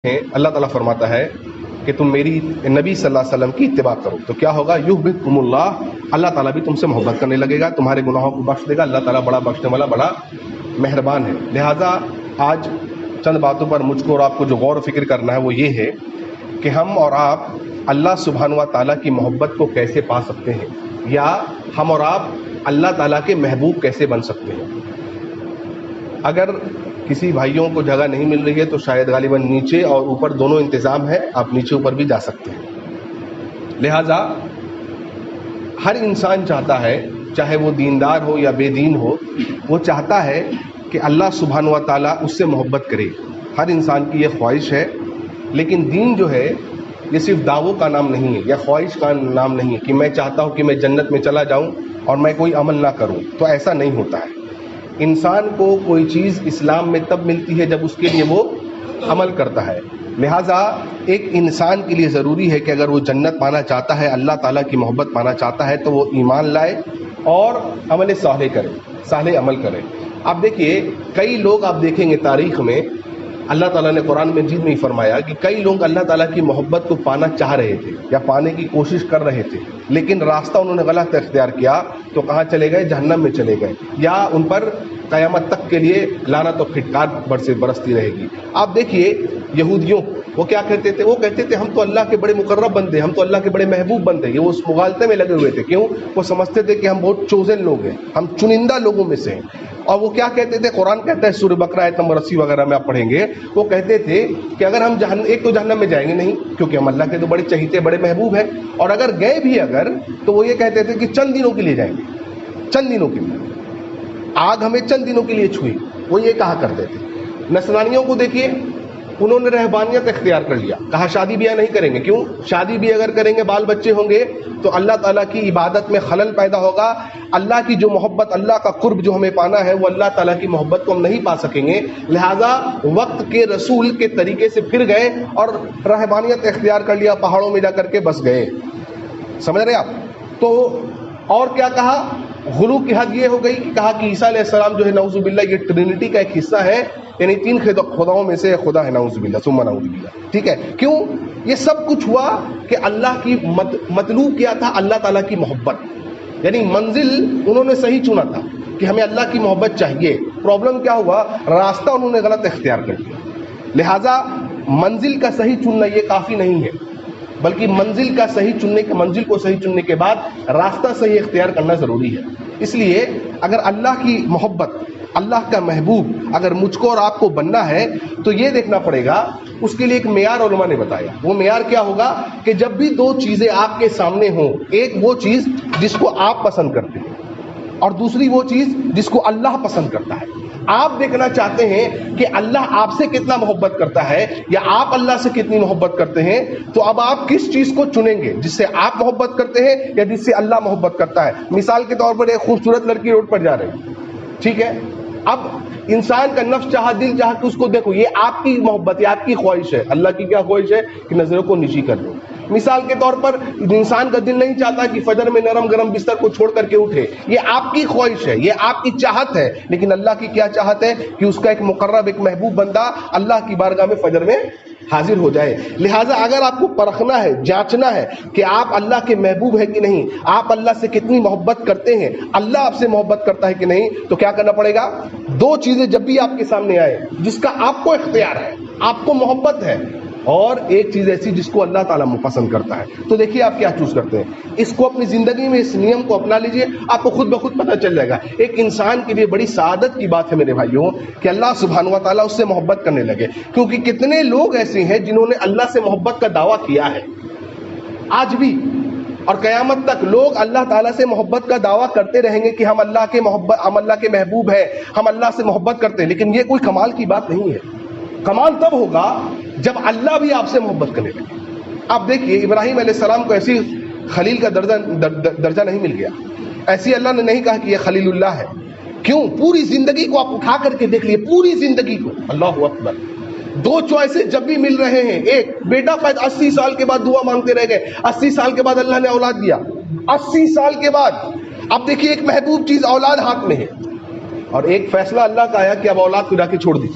اللہ تعالیٰ فرماتا ہے کہ تم میری نبی صلی اللہ علیہ وسلم کی اتباع کرو تو کیا ہوگا، یحببکم اللہ، اللہ تعالیٰ بھی تم سے محبت کرنے لگے گا، تمہارے گناہوں کو بخش دے گا۔ اللہ تعالیٰ بڑا بخشنے والا، بڑا مہربان ہے۔ لہٰذا آج چند باتوں پر مجھ کو اور آپ کو جو غور و فکر کرنا ہے وہ یہ ہے کہ ہم اور آپ اللہ سبحانہ و تعالیٰ کی محبت کو کیسے پا سکتے ہیں، یا ہم اور آپ اللہ تعالیٰ کے محبوب کیسے بن سکتے ہیں۔ اگر کسی بھائیوں کو جگہ نہیں مل رہی ہے تو شاید غالباً نیچے اور اوپر دونوں انتظام ہے، آپ نیچے اوپر بھی جا سکتے ہیں۔ لہٰذا ہر انسان چاہتا ہے، چاہے وہ دیندار ہو یا بے دین ہو، وہ چاہتا ہے کہ اللہ سبحانہ و تعالیٰ اس سے محبت کرے۔ ہر انسان کی یہ خواہش ہے، لیکن دین جو ہے یہ صرف دعووں کا نام نہیں ہے یا خواہش کا نام نہیں ہے کہ میں چاہتا ہوں کہ میں جنت میں چلا جاؤں اور میں کوئی عمل نہ کروں، تو ایسا نہیں ہوتا ہے۔ انسان کو کوئی چیز اسلام میں تب ملتی ہے جب اس کے لیے وہ عمل کرتا ہے۔ لہٰذا ایک انسان کے لیے ضروری ہے کہ اگر وہ جنت پانا چاہتا ہے، اللہ تعالیٰ کی محبت پانا چاہتا ہے، تو وہ ایمان لائے اور عمل صالح کرے، صالح عمل کرے۔ آپ دیکھیے کئی لوگ آپ دیکھیں گے تاریخ میں، اللہ تعالیٰ نے قرآن مجید میں ہی فرمایا کہ کئی لوگ اللہ تعالیٰ کی محبت کو پانا چاہ رہے تھے یا پانے کی کوشش کر رہے تھے، لیکن راستہ انہوں نے غلط اختیار کیا تو کہاں چلے گئے؟ جہنم میں چلے گئے، یا ان پر قیامت تک کے لیے لعنت و پھٹکار برستی رہے گی۔ آپ دیکھیے یہودیوں وہ کیا کہتے تھے؟ وہ کہتے تھے ہم تو اللہ کے بڑے مقرب بندے، ہم تو اللہ کے بڑے محبوب بندے۔ یہ وہ اس مغالطے میں لگے ہوئے تھے۔ کیوں؟ وہ سمجھتے تھے کہ ہم بہت چوزن لوگ ہیں، ہم چنندہ لوگوں میں سے ہیں۔ اور وہ کیا کہتے تھے؟ قرآن کہتا ہے سورہ بقرہ آیت نمبر 80 وغیرہ میں آپ پڑھیں گے، وہ کہتے تھے کہ اگر ہم ایک تو جہنم میں جائیں گے نہیں، کیونکہ ہم اللہ کے تو بڑے چہیتے بڑے محبوب ہیں، اور اگر گئے بھی تو وہ یہ کہتے تھے کہ چند دنوں کے لیے جائیں گے، چند دنوں کے لیے، آگ ہمیں چند دنوں کے لیے چھوئی، وہ یہ کہا کرتے تھے۔ نصرانیوں کو دیکھیے، انہوں نے رہبانیت اختیار کر لیا، کہا شادی بیاہ نہیں کریں گے۔ کیوں؟ شادی بھی اگر کریں گے، بال بچے ہوں گے تو اللہ تعالیٰ کی عبادت میں خلل پیدا ہوگا، اللہ کی جو محبت، اللہ کا قرب جو ہمیں پانا ہے وہ اللہ تعالیٰ کی محبت کو ہم نہیں پا سکیں گے۔ لہٰذا وقت کے رسول کے طریقے سے پھر گئے اور رہبانیت اختیار کر لیا، پہاڑوں میں جا کر کے بس گئے۔ سمجھ رہے آپ؟ تو اور کیا کہا؟ غلو کی حد یہ ہو گئی کہ کہا کہ عیسیٰ علیہ السلام جو ہے نعوذ باللہ یہ ٹرینٹی کا ایک حصہ ہے، یعنی 3 خداؤں میں سے خدا ہے، نعوذ باللہ ثم نعوذ باللہ۔ ٹھیک ہے؟ کیوں؟ یہ سب کچھ ہوا کہ اللہ کی مطلوب کیا تھا؟ اللہ تعالیٰ کی محبت، یعنی منزل انہوں نے صحیح چنا تھا کہ ہمیں اللہ کی محبت چاہیے۔ پرابلم کیا ہوا؟ راستہ انہوں نے غلط اختیار کر لیا۔ لہٰذا منزل کا صحیح چننا یہ کافی نہیں ہے، بلکہ منزل کو صحیح چننے کے بعد راستہ صحیح اختیار کرنا ضروری ہے۔ اس لیے اگر اللہ کی محبت، اللہ کا محبوب اگر مجھ کو اور آپ کو بننا ہے تو یہ دیکھنا پڑے گا، اس کے لیے ایک معیار علماء نے بتایا۔ وہ معیار کیا ہوگا کہ جب بھی 2 چیزیں آپ کے سامنے ہوں، ایک وہ چیز جس کو آپ پسند کرتے ہیں اور دوسری وہ چیز جس کو اللہ پسند کرتا ہے۔ آپ دیکھنا چاہتے ہیں کہ اللہ آپ سے کتنا محبت کرتا ہے یا آپ اللہ سے کتنی محبت کرتے ہیں، تو اب آپ کس چیز کو چنیں گے؟ جس سے آپ محبت کرتے ہیں یا جس سے اللہ محبت کرتا ہے؟ مثال کے طور پر ایک خوبصورت لڑکی روڈ پر جا رہی، ٹھیک ہے، اب انسان کا نفس چاہا، دل چاہا کہ اس کو دیکھو، یہ آپ کی محبت، یہ آپ کی خواہش ہے۔ اللہ کی کیا خواہش ہے؟ کہ نظروں کو نیچی کر دو۔ مثال کے طور پر انسان کا دل نہیں چاہتا کہ فجر میں نرم گرم بستر کو چھوڑ کر کے اٹھے، یہ آپ کی خواہش ہے، یہ آپ کی چاہت ہے، لیکن اللہ کی کیا چاہت ہے؟ کہ اس کا ایک مقرب، ایک محبوب بندہ اللہ کی بارگاہ میں فجر میں حاضر ہو جائے۔ لہٰذا اگر آپ کو پرکھنا ہے، جانچنا ہے کہ آپ اللہ کے محبوب ہے کہ نہیں، آپ اللہ سے کتنی محبت کرتے ہیں، اللہ آپ سے محبت کرتا ہے کہ نہیں، تو کیا کرنا پڑے گا؟ 2 چیزیں جب بھی آپ کے سامنے آئے جس کا آپ کو اختیار ہے، آپ کو محبت ہے، اور ایک چیز ایسی جس کو اللہ تعالیٰ پسند کرتا ہے، تو دیکھیے آپ کیا چوز کرتے ہیں۔ اس کو اپنی زندگی میں، اس نیم کو اپنا لیجئے، آپ کو خود بخود پتہ چل جائے گا۔ ایک انسان کے لیے بڑی سعادت کی بات ہے میرے بھائیوں کہ اللہ سبحانہ و تعالیٰ اس سے محبت کرنے لگے، کیونکہ کتنے لوگ ایسے ہیں جنہوں نے اللہ سے محبت کا دعویٰ کیا ہے آج بھی، اور قیامت تک لوگ اللہ تعالیٰ سے محبت کا دعویٰ کرتے رہیں گے کہ ہم اللہ کے محبوب ہیں، ہم اللہ سے محبت کرتے ہیں، لیکن یہ کوئی کمال کی بات نہیں ہے۔ کمال تب ہوگا جب اللہ بھی آپ سے محبت کرنے لگے۔ آپ دیکھیے ابراہیم علیہ السلام کو ایسی خلیل کا درجہ نہیں مل گیا، ایسی اللہ نے نہیں کہا کہ یہ خلیل اللہ ہے۔ کیوں؟ پوری زندگی کو آپ اٹھا کر کے دیکھ لیے، پوری زندگی کو، اللہ اکبر، 2 چوائسیں جب بھی مل رہے ہیں، ایک بیٹا پیدا، 80 سال کے بعد دعا مانگتے رہ گئے، 80 سال کے بعد اللہ نے اولاد دیا، 80 سال کے بعد۔ اب دیکھیے ایک محبوب چیز اولاد ہاتھ میں ہے، اور ایک فیصلہ اللہ کا آیا کہ اب اولاد کو جا کے چھوڑ دی۔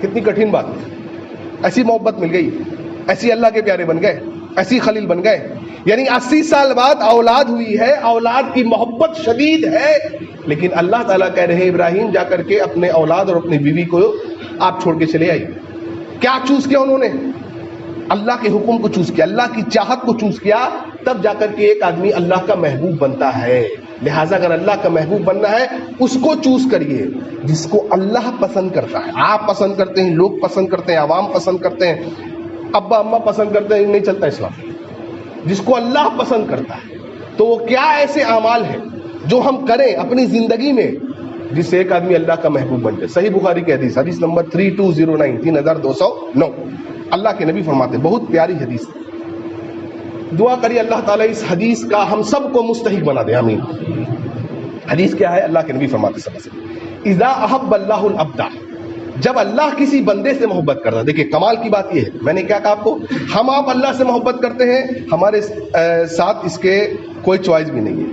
کتنی کٹھن بات ہے۔ ایسی محبت مل گئی, ایسی اللہ کے پیارے بن گئے, ایسی خلیل بن گئے. یعنی 80 سال بعد اولاد ہوئی ہے, اولاد کی محبت شدید ہے, لیکن اللہ تعالیٰ کہہ رہے ہیں ابراہیم جا کر کے اپنے اولاد اور اپنی بیوی کو آپ چھوڑ کے چلے آئیے. کیا چوز کیا انہوں نے؟ اللہ کے حکم کو چوز کیا, اللہ کی چاہت کو چوز کیا, تب جا کر کے ایک آدمی اللہ کا محبوب بنتا ہے. لہٰذا اگر اللہ کا محبوب بننا ہے اس کو چوز کریے جس کو اللہ پسند کرتا ہے. آپ پسند کرتے ہیں, لوگ پسند کرتے ہیں, عوام پسند کرتے ہیں, ابا اماں پسند کرتے ہیں, نہیں چلتا اسلام. جس کو اللہ پسند کرتا ہے تو وہ کیا ایسے اعمال ہیں جو ہم کریں اپنی زندگی میں جس سے ایک آدمی اللہ کا محبوب بن جائے. صحیح بخاری کی حدیث, حدیث نمبر 3209 3209. اللہ کے نبی فرماتے, بہت پیاری حدیث. دعا کریے اللہ تعالیٰ اس حدیث کا ہم سب کو مستحق بنا دے, آمین. حدیث کیا ہے؟ اللہ کے نبی فرماتے سب سے, اذا احب اللہ العبد, جب اللہ کسی بندے سے محبت کرتا ہے. دیکھیں کمال کی بات یہ ہے, میں نے کیا کہا آپ کو, ہم آپ اللہ سے محبت کرتے ہیں, ہمارے ساتھ اس کے کوئی چوائس بھی نہیں ہے,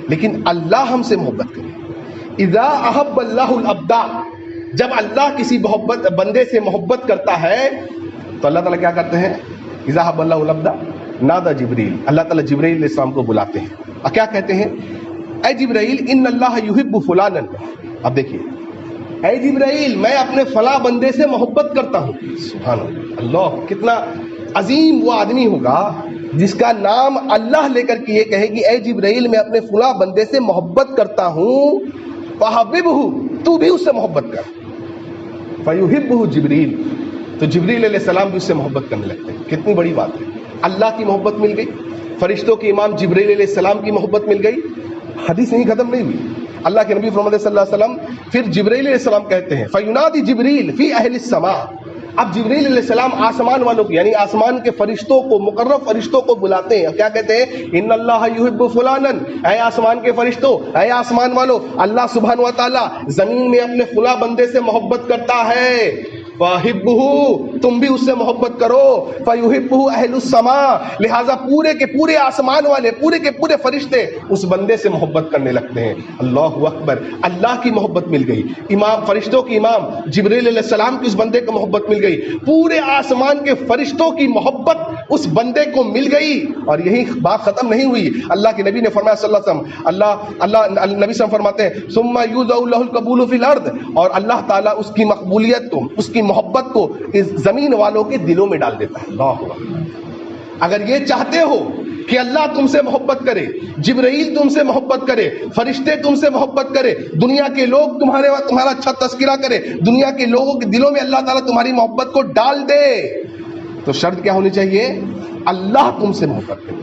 لیکن اللہ ہم سے محبت کرے. اذا احب اللہ العبد, جب اللہ کسی بندے سے محبت کرتا ہے تو اللہ تعالیٰ کیا کرتے ہیں؟ اذا احب اللہ العبد نادى جبریل, اللہ تعالیٰ جبرائیل علیہ السلام کو بلاتے ہیں اور کیا کہتے ہیں؟ اے جبرائیل ان اللہ یحب فلانا. اب دیکھیے, اے جبرائیل میں اپنے فلاں بندے سے محبت کرتا ہوں. سبحان اللہ, کتنا عظیم وہ آدمی ہوگا جس کا نام اللہ لے کر کے یہ کہے کہ اے جبرائیل میں اپنے فلاں بندے سے محبت کرتا ہوں, فحببہ, تو بھی اس سے محبت کر. فیحبہ جبریل, تو جبریل علیہ السلام بھی اس سے محبت کرنے لگتے ہیں. کتنی بڑی بات ہے, اللہ کی محبت مل گئی, فرشتوں کے امام جبریل علیہ السلام کی محبت مل گئی. حدیث نہیں ختم نہیں ہوئی. اللہ کے نبی محمد صلی اللہ علیہ وسلم پھر جبریل علیہ السلام کہتے ہیں فینادی جبریل فی اہل السماء. اب جبریل علیہ السلام آسمان والوں کو یعنی آسمان کے فرشتوں کو, مقرب فرشتوں کو بلاتے ہیں. کیا کہتے ہیں؟ ان اللہ یحب فلانا, اے آسمان کے فرشتوں, اے آسمان والو, اللہ سبحانہ و تعالی زمین میں اپنے فلاں بندے سے محبت کرتا ہے. فَحِبُّهُ, تم بھی اس سے محبت کرو. فَيُحِبُّهُ أَهْلُ السَّمَاءِ, لہٰذا پورے کے پورے آسمان والے, پورے کے پورے فرشتے اس بندے سے محبت کرنے لگتے ہیں. اللہ اکبر, اللہ کی محبت مل گئی, امام فرشتوں کی امام جبریل علیہ السلام کی اس بندے کو محبت مل گئی, پورے آسمان کے فرشتوں کی محبت اس بندے کو مل گئی. اور یہی بات ختم نہیں ہوئی. اللہ کے نبی نے فرمایا صلی اللہ علیہ وسلم, اللہ نبی صلی اللہ علیہ وسلم فرماتے ہیں ثم یوضع له القبول فی الارض, اور اللہ تعالیٰ اس کی مقبولیت کو, اس کی محبت کو اس زمین والوں کے دلوں میں ڈال دیتا ہے. اللہ, اگر یہ چاہتے ہو کہ اللہ تم سے محبت کرے, جبرائیل تم سے محبت کرے, فرشتے تم سے محبت کرے, دنیا کے لوگ تمہارا اچھا تذکرہ کرے, دنیا کے لوگوں کے دلوں میں اللہ تعالیٰ تمہاری محبت کو ڈال دے, تو شرط کیا ہونی چاہیے؟ اللہ تم سے محبت کرے.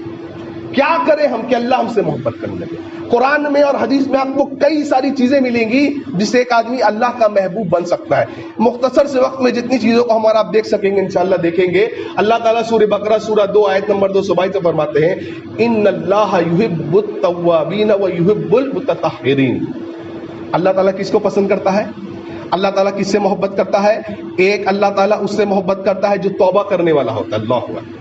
کیا کریں ہم کہ اللہ ہم سے محبت کرنے لگے؟ قرآن میں اور حدیث میں آپ کو کئی ساری چیزیں ملیں گی جس سے ایک آدمی اللہ کا محبوب بن سکتا ہے. مختصر سے وقت میں جتنی چیزوں کو ہمارا آپ دیکھ سکیں گے انشاءاللہ دیکھیں گے. اللہ تعالیٰ سورہ بقرہ سورہ 2 آیت نمبر 222 سے فرماتے ہیں ان اللہ یحب التوابین ویحب المتطہرین. اللہ تعالیٰ کس کو پسند کرتا ہے؟ اللہ تعالیٰ کس سے محبت کرتا ہے؟ ایک اللہ تعالیٰ اس سے محبت کرتا ہے جو توبہ کرنے والا ہوتا ہے. اللہ اکبر.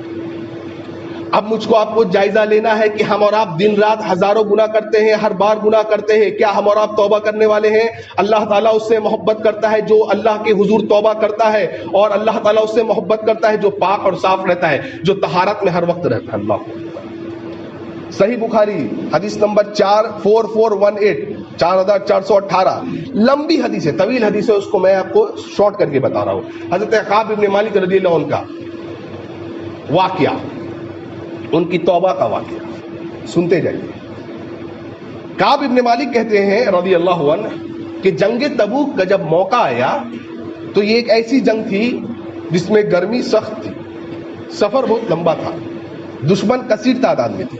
اب مجھ کو آپ کو جائزہ لینا ہے کہ ہم اور آپ دن رات ہزاروں گناہ کرتے ہیں, ہر بار گناہ کرتے ہیں, کیا ہم اور آپ توبہ کرنے والے ہیں؟ اللہ تعالیٰ اس سے محبت کرتا ہے جو اللہ کے حضور توبہ کرتا ہے, اور اللہ تعالیٰ اس سے محبت کرتا ہے جو پاک اور صاف رہتا ہے, جو طہارت میں ہر وقت رہتا ہے. اللہ. صحیح بخاری حدیث نمبر 4418 4418, لمبی حدیث ہے, طویل حدیث ہے, اس کو میں آپ کو شارٹ کر کے بتا رہا ہوں. حضرت کعب ابن مالک رضی اللہ عنہ کا واقعہ, ان کی توبہ کا واقعہ سنتے جائیے. کعب ابن مالک کہتے ہیں رضی اللہ عنہ کہ جنگ تبوک کا جب موقع آیا تو یہ ایک ایسی جنگ تھی جس میں گرمی سخت تھی, سفر بہت لمبا تھا, دشمن کثیر تعداد میں تھے,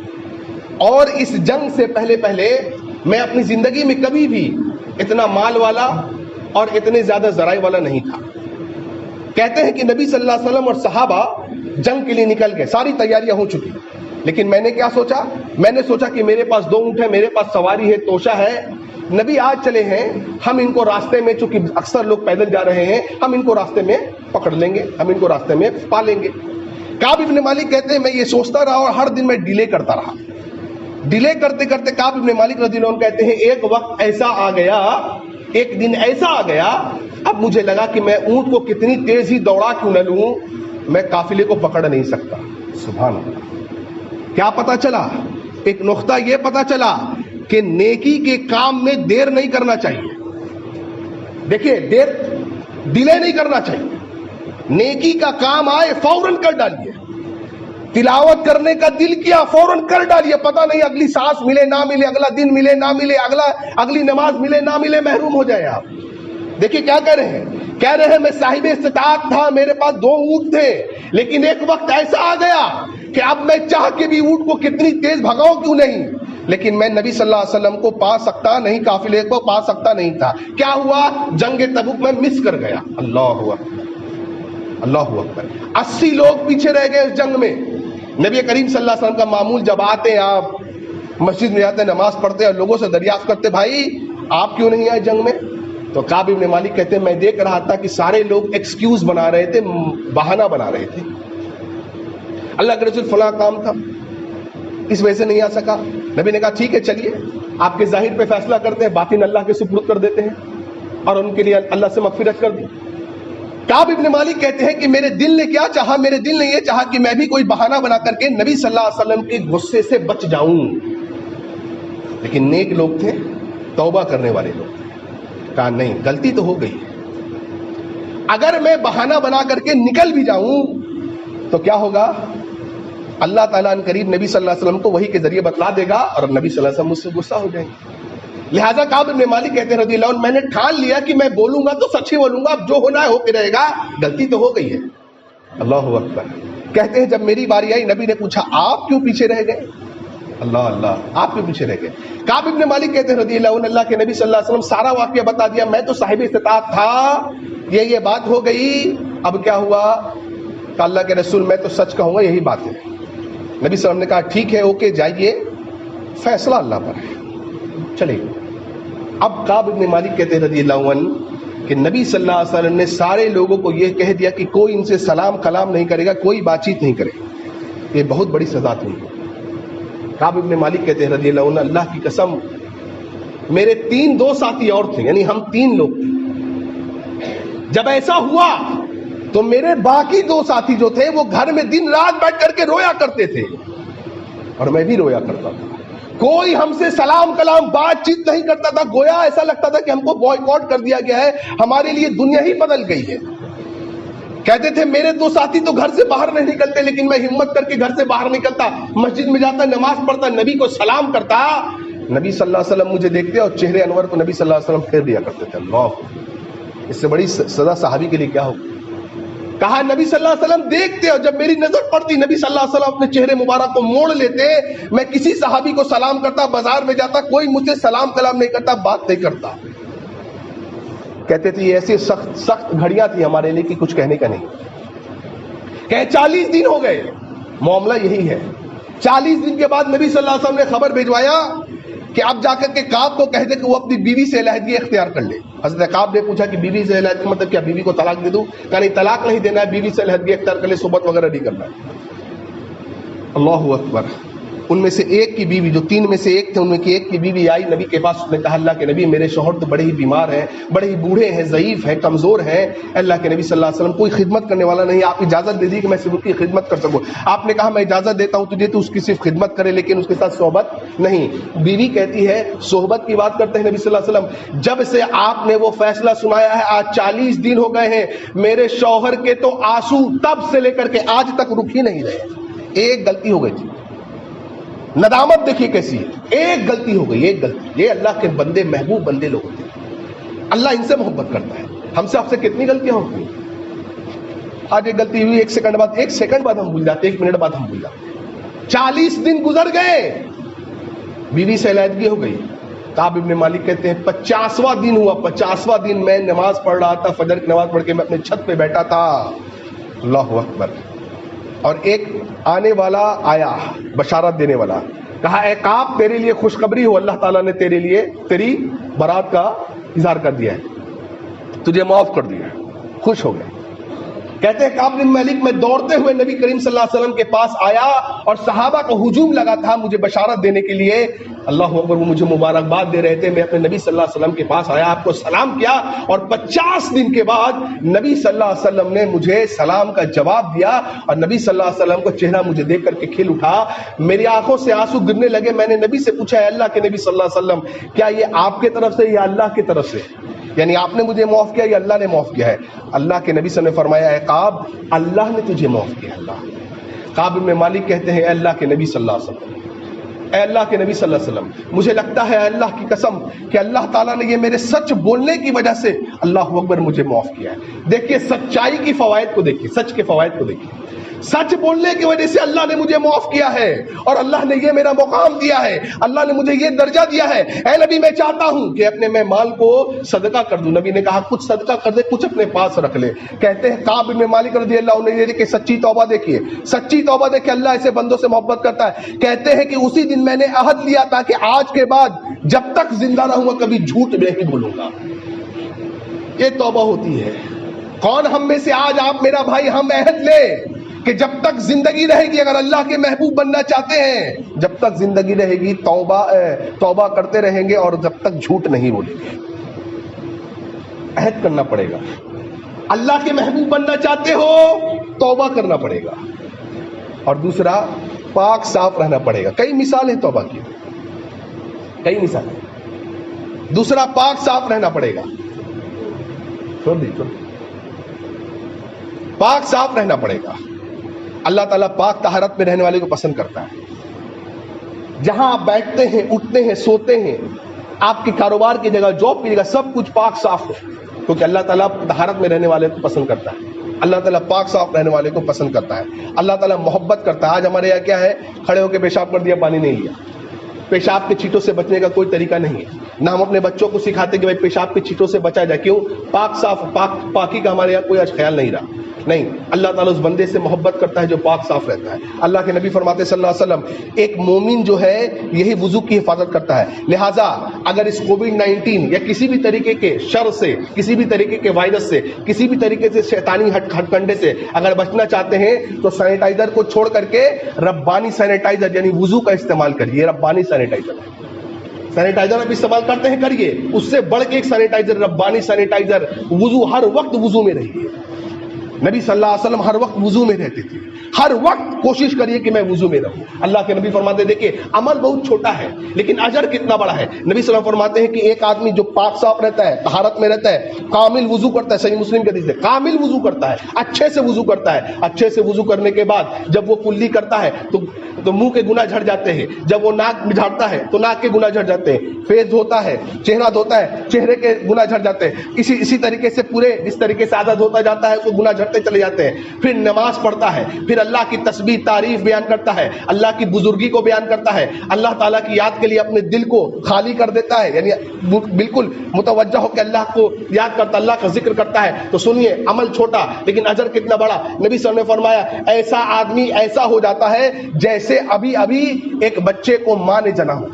اور اس جنگ سے پہلے میں اپنی زندگی میں کبھی بھی اتنا مال والا اور اتنے زیادہ ذرائع والا نہیں تھا. کہتے ہیں کہ نبی صلی اللہ علیہ وسلم اور صحابہ جنگ کے لیے نکل گئے, ساری تیاریاں ہو چکی, لیکن میں نے کیا سوچا؟ میں نے سوچا کہ میرے پاس 2 اونٹ ہے, میرے پاس سواری ہے, توشہ ہے, نبی آج چلے ہیں, ہم ان کو راستے میں, چونکہ اکثر لوگ پیدل جا رہے ہیں, ہم ان کو راستے میں پکڑ لیں گے, ہم ان کو راستے میں پا لیں گے. کعب ابن مالک کہتے ہیں میں یہ سوچتا رہا اور ہر دن میں ڈیلے کرتا رہا. ڈیلے کرتے کرتے کعب ابن مالک رضی اللہ عنہ کہتے ہیں ایک وقت ایسا آ گیا, ایک دن ایسا آ گیا اب مجھے لگا کہ میں اونٹ کو کتنی تیز ہی دوڑا کیوں نہ لوں، میں قافلے کو پکڑ نہیں سکتا۔ سبحان اللہ۔ کیا پتا چلا؟ ایک نقطہ یہ پتا چلا کہ نیکی کے کام میں دیر نہیں کرنا چاہیے۔ دیکھیے، دیر ڈیلے نہیں کرنا چاہیے۔ نیکی کا کام آئے فوراً کر ڈالیے۔ تلاوت کرنے کا دل کیا فوراً کر ڈالیے، پتہ نہیں اگلی سانس ملے نہ ملے، اگلا دن ملے نہ ملے، اگلی نماز ملے نہ ملے، محروم ہو جائے آپ۔ دیکھیے کیا کہہ رہے ہیں، کہہ رہے ہیں میں صاحب استطاعت تھا، میرے پاس 2 اونٹ تھے، لیکن ایک وقت ایسا آ گیا کہ اب میں چاہ کے بھی اونٹ کو کتنی تیز بھگاؤں کیوں نہیں، لیکن میں نبی صلی اللہ علیہ وسلم کو پا سکتا نہیں، قافلے کو پا سکتا نہیں تھا۔ کیا ہوا؟ جنگ تبوک میں مس کر گیا۔ اللہ اکبر، اللہ اکبر۔ 80 لوگ پیچھے رہ گئے اس جنگ میں۔ نبی کریم صلی اللہ علیہ وسلم کا معمول، جب آتے ہیں آپ مسجد میں جاتے ہیں، نماز پڑھتے ہیں اور لوگوں سے دریافت کرتے بھائی آپ کیوں نہیں آئے جنگ میں؟ تو کعب ابن مالک کہتے ہیں میں دیکھ رہا تھا کہ سارے لوگ ایکسکیوز بنا رہے تھے، بہانہ بنا رہے تھے، اللہ کے رسول فلاں کام تھا اس وجہ سے نہیں آ سکا۔ نبی نے کہا ٹھیک ہے چلیے، آپ کے ظاہر پہ فیصلہ کرتے ہیں، باطن اللہ کے سپرد کر دیتے ہیں، اور ان کے لیے اللہ سے مغفرت کر دی۔ کعب ابن مالک کہتے ہیں کہ میرے دل نے کیا چاہا، میرے دل نے یہ چاہا کہ میں بھی کوئی بہانہ بنا کر کے نبی صلی اللہ علیہ وسلم کے غصے سے بچ جاؤں، لیکن نیک لوگ تھے، توبہ کرنے والے لوگ تھے۔ کہا نہیں، غلطی تو ہو گئی، اگر میں بہانہ بنا کر کے نکل بھی جاؤں تو کیا ہوگا؟ اللہ تعالیٰ ان قریب نبی صلی اللہ علیہ وسلم کو وحی کے ذریعے بتلا دے گا اور نبی صلی اللہ علیہ وسلم مجھ سے غصہ ہو جائیں گے۔ لہٰذا کعب ابن مالک کہتے ہیں رضی اللہ عنہ، میں نے ٹھان لیا کہ میں بولوں گا تو سچ ہی بولوں گا، اب جو ہونا ہے ہو کے رہے گا، غلطی تو ہو گئی ہے۔ اللہ اکبر۔ کہتے ہیں جب میری باری آئی، نبی نے پوچھا آپ کیوں پیچھے رہ گئے؟ اللہ اللہ، آپ کیوں پیچھے رہ گئے؟ کعب ابن مالک کہتے ہیں رضی اللہ عنہ، اللہ کے نبی صلی اللہ علیہ وسلم سارا واقعہ بتا دیا، میں تو صاحب استطاعت تھا، یہ بات ہو گئی، اب کیا ہوا؟ کہ اللہ کے رسول میں تو سچ کہوں گا، یہی بات ہے۔ نبی صلی اللہ علیہ وسلم نے کہا ٹھیک ہے، اوکے جائیے، فیصلہ اللہ پر ہے، چلیے۔ اب کعب ابن مالک کہتے ہیں رضی اللہ عنہ کہ نبی صلی اللہ علیہ وسلم نے سارے لوگوں کو یہ کہہ دیا کہ کوئی ان سے سلام کلام نہیں کرے گا، کوئی بات چیت نہیں کرے گا، یہ بہت بڑی سزا تھی۔ کعب ابن مالک کہتے ہیں رضی اللہ عنہ، اللہ کی قسم میرے 2 ساتھی اور تھے، یعنی ہم 3 لوگ تھے۔ جب ایسا ہوا تو میرے باقی 2 ساتھی جو تھے وہ گھر میں دن رات بیٹھ کر کے رویا کرتے تھے، اور میں بھی رویا کرتا تھا۔ کوئی ہم سے سلام کلام بات چیت نہیں کرتا تھا، گویا ایسا لگتا تھا کہ ہم کو بوائکاٹ کر دیا گیا ہے، ہمارے لیے دنیا ہی بدل گئی ہے۔ کہتے تھے میرے 2 ساتھی تو گھر سے باہر نہیں نکلتے، لیکن میں ہمت کر کے گھر سے باہر نکلتا، مسجد میں جاتا، نماز پڑھتا، نبی کو سلام کرتا، نبی صلی اللہ علیہ وسلم مجھے دیکھتے اور چہرے انور کو نبی صلی اللہ علیہ وسلم پھیر دیا کرتے تھے۔ اللہ، اس سے بڑی سزا صحابی کے لیے کیا ہو؟ کہا نبی صلی اللہ علیہ وسلم دیکھتے اور جب میری نظر پڑتی نبی صلی اللہ علیہ وسلم اپنے چہرے مبارک کو موڑ لیتے، میں کسی صحابی کو سلام کرتا، بازار میں جاتا، کوئی مجھ سے سلام کلام نہیں کرتا، بات نہیں کرتا۔ کہتے تھے یہ ایسی سخت گھڑیاں تھی ہمارے لیے کہ کچھ کہنے کا نہیں۔ کہ 40 دن ہو گئے، معاملہ یہی ہے۔ 40 دن کے بعد نبی صلی اللہ علیہ وسلم نے خبر بھیجوایا کہ اب جا کر کے کعب کو کہہ دے کہ وہ اپنی بیوی سے علیحدگی اختیار کر لے۔ حضرت کعب نے پوچھا کہ بیوی سے علیحدگی مطلب کیا، بیوی کو طلاق دے دوں؟ کہا نہیں، طلاق نہیں دینا ہے، بیوی سے علیحدگی اختیار کر لے، صحبت وغیرہ نہیں کرنا ہے۔ اللہ اکبر۔ ان میں سے ایک کی بیوی، جو 3 میں سے ایک تھے، ان میں کی ایک کی بیوی آئی نبی کے پاس، اس نے کہا اللہ کے نبی میرے شوہر تو بڑے ہی بیمار ہیں، بڑے ہی بوڑھے ہیں، ضعیف ہیں، کمزور ہیں، اللہ کے نبی صلی اللہ علیہ وسلم کوئی خدمت کرنے والا نہیں، آپ اجازت دے دی کہ میں صرف اس کی خدمت کر سکوں۔ آپ نے کہا میں اجازت دیتا ہوں تجھے، تو اس کی صرف خدمت کرے لیکن اس کے ساتھ صحبت نہیں۔ بیوی کہتی ہے صحبت کی بات کرتے ہیں نبی صلی اللہ علیہ وسلم، جب سے آپ نے وہ فیصلہ سنایا ہے آج 40 دن ہو گئے ہیں، میرے شوہر کے تو آنسو تب سے لے کر کے آج تک رک ہی نہیں رہے۔ ایک غلطی ہو گئی تھی، ندامت دیکھیے کیسی ہے، ایک غلطی ہو گئی، ایک غلطی۔ یہ اللہ کے بندے، محبوب بندے لوگ ہوتے ہیں، اللہ ان سے محبت کرتا ہے۔ ہم سے آپ سے کتنی غلطیاں ہوتی ہیں، آج ایک غلطی ہوئی، 1 سیکنڈ بعد، 1 سیکنڈ بعد ہم بھول جاتے، 1 منٹ بعد ہم بھول جاتے۔ 40 دن گزر گئے، بیوی سے علیحدگی ہو گئی۔ کعب ابن مالک کہتے ہیں 50واں دن ہوا، 50واں دن میں نماز پڑھ رہا تھا، فجر کی نماز پڑھ کے میں اپنے چھت پہ بیٹھا تھا، اللہ اکبر، اور ایک آنے والا آیا، بشارت دینے والا، کہا اے کعب تیرے لیے خوشخبری ہو، اللہ تعالیٰ نے تیرے لیے تیری برات کا اظہار کر دیا ہے، تجھے معاف کر دیا ہے، خوش ہو گئے۔ کہتے ہیں کعب بن مالک میں دوڑتے ہوئے نبی کریم صلی اللہ علیہ وسلم کے پاس آیا اور صحابہ کو ہجوم لگا تھا مجھے بشارت دینے کے لیے، اللہ اکبر, وہ مجھے مبارکباد دے رہے تھے. میں اپنے نبی صلی اللہ علیہ وسلم کے پاس آیا, آپ کو سلام کیا, اور 50 دن کے بعد نبی صلی اللہ علیہ وسلم نے مجھے سلام کا جواب دیا, اور نبی صلی اللہ علیہ وسلم کو چہرہ مجھے دیکھ کر کے کھل اٹھا, میری آنکھوں سے آنسو گرنے لگے. میں نے نبی سے پوچھا, ہے اللہ کے نبی صلی اللہ علیہ وسلم, کیا یہ آپ کے طرف سے یا اللہ کی طرف سے, یعنی آپ نے مجھے معاف کیا یا اللہ نے معاف کیا ہے؟ اللہ کے نبی صلی اللہ علیہ وسلم نے فرمایا, اے کعب, اللہ نے تجھے معاف کیا. اللہ. کعب بن مالک کہتے ہیں, اے اللہ کے نبی صلی اللہ علیہ وسلم, اے اللہ کے نبی صلی اللہ علیہ وسلم, مجھے لگتا ہے اللہ کی قسم کہ اللہ تعالیٰ نے یہ میرے سچ بولنے کی وجہ سے اللہ اکبر مجھے معاف کیا ہے. دیکھیے سچائی کی فوائد کو دیکھیے, سچ کے فوائد کو دیکھیے. سچ بولنے کی وجہ سے اللہ نے مجھے معاف کیا ہے, اور اللہ نے یہ میرا مقام دیا ہے, اللہ نے مجھے یہ درجہ دیا ہے. اے نبی, میں چاہتا ہوں کہ اپنے میں مال کو صدقہ کر دوں. نبی نے کہا, کچھ صدقہ کر دے, کچھ اپنے پاس رکھ لے. کہتے ہیں کعب بن مالک رضی اللہ عنہ نے کہ سچی توبہ دیکھیے, سچی توبہ دیکھیے, اللہ ایسے بندوں سے محبت کرتا ہے. کہتے ہیں کہ اسی دن میں نے عہد لیا تھا کہ آج کے بعد جب تک زندہ رہوں گا کبھی جھوٹ نہیں بولوں گا. یہ توبہ ہوتی ہے. کون ہم میں سے آج آپ میرا بھائی ہم عہد لے کہ جب تک زندگی رہے گی, اگر اللہ کے محبوب بننا چاہتے ہیں, جب تک زندگی رہے گی توبہ کرتے رہیں گے, اور جب تک جھوٹ نہیں بولیں گے. عہد کرنا پڑے گا. اللہ کے محبوب بننا چاہتے ہو, توبہ کرنا پڑے گا. اور دوسرا, پاک صاف رہنا پڑے گا. کئی مثال ہیں توبہ کی, کئی مثال. دوسرا, پاک صاف رہنا پڑے گا. پاک صاف رہنا پڑے گا. اللہ تعالیٰ پاک طہارت میں رہنے والے کو پسند کرتا ہے. جہاں آپ بیٹھتے ہیں, اٹھتے ہیں, سوتے ہیں, آپ کے کاروبار کی جگہ, جاب کی جگہ, سب کچھ پاک صاف ہو, کیونکہ اللہ تعالیٰ طہارت میں رہنے والے کو پسند کرتا ہے. اللہ تعالیٰ پاک صاف رہنے والے کو پسند کرتا ہے. اللہ تعالیٰ محبت کرتا ہے. آج ہمارے یہاں کیا ہے, کھڑے ہو کے پیشاب کر دیا, پانی نہیں لیا. پیشاب کے چھینٹوں سے بچنے کا کوئی طریقہ نہیں ہے. نہ ہم اپنے بچوں کو سکھاتے کہ بھائی پیشاب کے چھینٹوں سے بچا جائے. کیوں؟ پاک صاف, پاکی کا ہمارے یہاں کوئی آج خیال نہیں رہا. نہیں, اللہ تعالیٰ اس بندے سے محبت کرتا ہے جو پاک صاف رہتا ہے. اللہ کے نبی فرماتے صلی اللہ علیہ وسلم, ایک مومن جو ہے یہی وضو کی حفاظت کرتا ہے. لہٰذا اگر اس کووڈ-19 یا کسی بھی طریقے کے شر سے, کسی بھی طریقے کے وائرس سے, کسی بھی طریقے سے شیطانی ہٹ کنڈے سے اگر بچنا چاہتے ہیں تو سینیٹائزر کو چھوڑ کر کے ربانی سینیٹائزر یعنی وضو کا استعمال کریے. ربانی سینیٹائزر آپ استعمال کرتے ہیں, کریے. اس سے بڑھ کے ایک سینیٹائزر, ربانی سینیٹائزر. وضو, ہر وقت وضو میں رہیے. نبی صلی اللہ علیہ وسلم ہر وقت وضو میں رہتے تھے. ہر وقت کوشش کریے کہ میں وضو میں رہوں. اللہ کے نبی فرماتے ہیں, دیکھیں عمل بہت چھوٹا ہے لیکن اجر کتنا بڑا ہے. نبی صلی اللہ علیہ وسلم فرماتے ہیں کہ ایک آدمی جو پاک صاف رہتا ہے, طہارت میں رہتا ہے, کامل وضو کرتا ہے, صحیح مسلم کے حدیث ہے, کامل وضو کرتا ہے, اچھے سے وضو کرتا ہے. اچھے سے وضو کرنے کے بعد جب وہ کلی کرتا ہے تو منہ کے گناہ جھڑ جاتے ہیں. جب وہ ناک جھاڑتا ہے تو ناک کے گناہ جھڑ جاتے ہیں. فیس دھوتا ہے, چہرہ دھوتا ہے, چہرے کے گناہ جھڑ جاتے ہیں. اسی طریقے سے پورے جس طریقے سے عادت ہوتا جاتا ہے تو گناہ جھڑتے چلے جاتے ہیں. پھر نماز پڑھتا ہے, پھر اللہ کی تسبیح تعریف بیان کرتا ہے, اللہ کی بزرگی کو بیان کرتا ہے, اللہ تعالیٰ کی یاد کے لیے اپنے دل کو خالی کر دیتا ہے, یعنی بالکل متوجہ ہو کے اللہ کو یاد کرتا, اللہ کا ذکر کرتا ہے. تو سنیے, عمل چھوٹا لیکن اجر کتنا بڑا. نبی صلی اللہ علیہ وسلم نے فرمایا, ایسا آدمی ایسا ہو جاتا ہے جیسے ابھی ایک بچے کو ماں نے جنا ہو.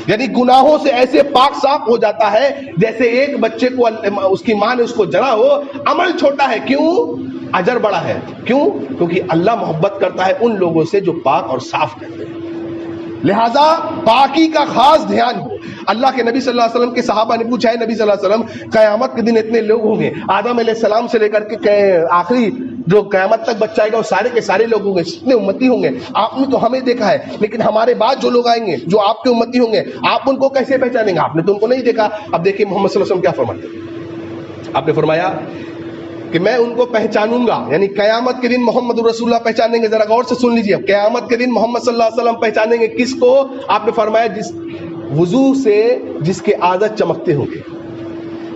یعنی گناہوں سے ایسے پاک صاف ہو جاتا ہے جیسے ایک بچے کو اس کی ماں نے اس کو جنا ہو. عمل چھوٹا ہے, کیوں؟ اجر بڑا ہے. کیوں؟ کیونکہ اللہ محبت کرتا ہے ان لوگوں سے جو پاک اور صاف کرتے ہیں. لہذا پاکی کا خاص دھیان ہو. اللہ کے نبی صلی اللہ علیہ وسلم کے صحابہ نے پوچھا ہے, نبی صلی اللہ علیہ وسلم قیامت کے دن اتنے لوگ ہوں گے, آدم علیہ السلام سے لے کر کے آخری جو قیامت تک بچہ آئے گا وہ سارے کے سارے لوگ ہوں گے, اتنے امتی ہوں گے. آپ نے تو ہمیں دیکھا ہے, لیکن ہمارے بعد جو لوگ آئیں گے جو آپ کے امتی ہوں گے, آپ ان کو کیسے پہچانیں گے؟ آپ نے تو ان کو نہیں دیکھا. اب دیکھیں محمد صلی اللہ علیہ وسلم کیا فرماتے ہیں. آپ نے فرمایا کہ میں ان کو پہچانوں گا, یعنی قیامت کے دن محمد رسول اللہ پہچانیں گے. ذرا غور سے سن لیجیے, قیامت کے دن محمد صلی اللہ علیہ وسلم پہچانیں گے کس کو؟ آپ نے فرمایا جس وضو سے جس کے عادت چمکتے ہوں گے,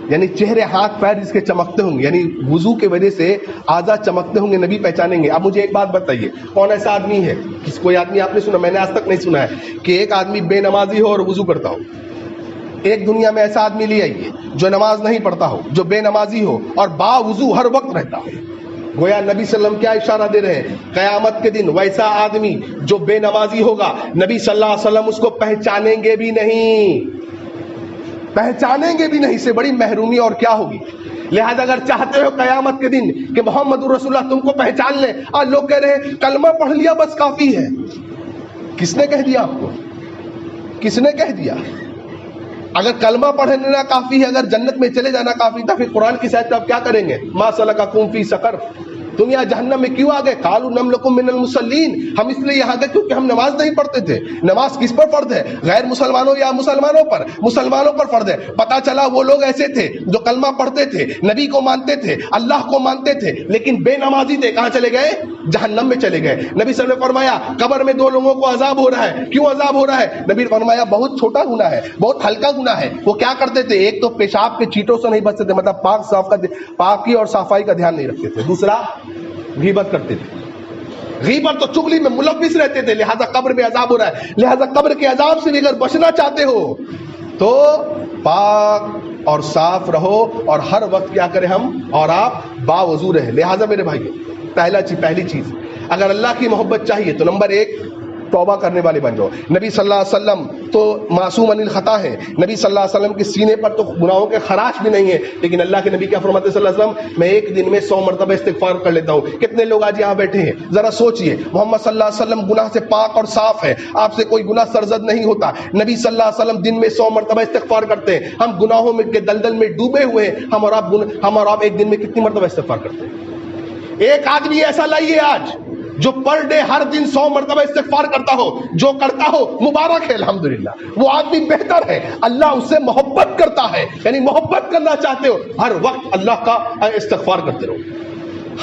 یعنی چہرے ہاتھ پیر جس کے چمکتے ہوں گے, یعنی وضو کی وجہ سے عادت چمکتے ہوں گے, نبی پہچانیں گے. اب مجھے ایک بات بتائیے, کون ایسا آدمی ہے, کوئی آدمی آپ نے سنا, میں نے آج تک نہیں سنا ہے کہ ایک آدمی بے نمازی ہو اور وضو کرتا ہو. ایک دنیا میں ایسا آدمی لے آئیے جو نماز نہیں پڑھتا ہو, جو بے نمازی ہو اور با وضو ہر وقت رہتا ہو. گویا نبی صلی اللہ علیہ وسلم کیا اشارہ دے رہے ہیں, قیامت کے دن ویسا آدمی جو بے نمازی ہوگا, نبی صلی اللہ علیہ وسلم اس کو پہچانیں گے بھی نہیں, پہچانیں گے بھی نہیں. سے بڑی محرومی اور کیا ہوگی. لہذا اگر چاہتے ہو قیامت کے دن کہ محمد رسول اللہ تم کو پہچان لیں, آج لوگ کہہ رہے ہیں کلمہ پڑھ لیا بس کافی ہے. کس نے کہہ دیا آپ کو؟ کس نے کہہ دیا؟ اگر کلمہ پڑھنا کافی ہے، اگر جنت میں چلے جانا کافی تھا، پھر قرآن کی صحت آپ کیا کریں گے؟ ما سلککم فی سقر، تم یہاں جہنم میں کیوں آ گئے؟ قالوا لم نکن من المصلین، ہم اس لیے یہاں گئے کیونکہ ہم نماز نہیں پڑھتے تھے۔ نماز کس پر فرض ہے؟ غیر مسلمانوں یا مسلمانوں پر؟ مسلمانوں پر فرض ہے۔ پتہ چلا وہ لوگ ایسے تھے جو کلمہ پڑھتے تھے، نبی کو مانتے تھے، اللہ کو مانتے تھے، لیکن بے نمازی تھے، کہاں چلے گئے؟ جہنم میں چلے گئے۔ نبی صلی اللہ علیہ وسلم نے فرمایا قبر میں 2 لوگوں کو عذاب ہو رہا ہے، کیوں عذاب ہو رہا ہے؟ نبی نے فرمایا بہت چھوٹا گناہ ہے، بہت ہلکا گناہ ہے۔ وہ کیا کرتے تھے؟ ایک تو پیشاب کے چیٹوں سے نہیں بچتے تھے، مطلب پاکی اور صفائی کا دھیان نہیں رکھتے تھے۔ دوسرا غیبت کرتے تھے، غیبت تو چغلی میں ملوث رہتے تھے، لہذا قبر میں عذاب ہو رہا ہے۔ لہذا قبر کے عذاب سے بھی اگر بچنا چاہتے ہو تو پاک اور صاف رہو، اور ہر وقت کیا کریں ہم اور آپ؟ باوضو رہے۔ لہذا میرے بھائیو، پہلی چیز اگر اللہ کی محبت چاہیے تو نمبر 1 توبہ کرنے والے بن جاؤ۔ نبی صلی اللہ علیہ وسلم تو معصوم عن الخطا ہے، نبی صلی اللہ علیہ وسلم کے سینے پر تو گناہوں کے خراش بھی نہیں ہے، لیکن اللہ کے نبی کیا فرماتے ہیں صلی اللہ علیہ وسلم؟ میں ایک دن میں 100 مرتبہ استغفار کر لیتا ہوں۔ کتنے لوگ آج یہاں بیٹھے ہیں؟ ذرا سوچئے، محمد صلی اللہ علیہ وسلم گناہ سے پاک اور صاف ہے، آپ سے کوئی گناہ سرزد نہیں ہوتا۔ نبی صلی اللہ علیہ وسلم دن میں 100 مرتبہ استغفار کرتے ہیں، ہم گناہوں میں کے دلدل میں ڈوبے ہوئے ہیں، ہم اور آپ ایک دن میں کتنی مرتبہ استغفار کرتے ہیں؟ ایک آدمی ایسا لائیے آج جو پر ڈے ہر دن 100 مرتبہ استغفار کرتا ہو، جو کرتا ہو مبارک ہے، الحمدللہ، وہ آدمی بہتر ہے، اللہ اس سے محبت کرتا ہے۔ یعنی محبت کرنا چاہتے ہو، ہر وقت اللہ کا استغفار کرتے رہو،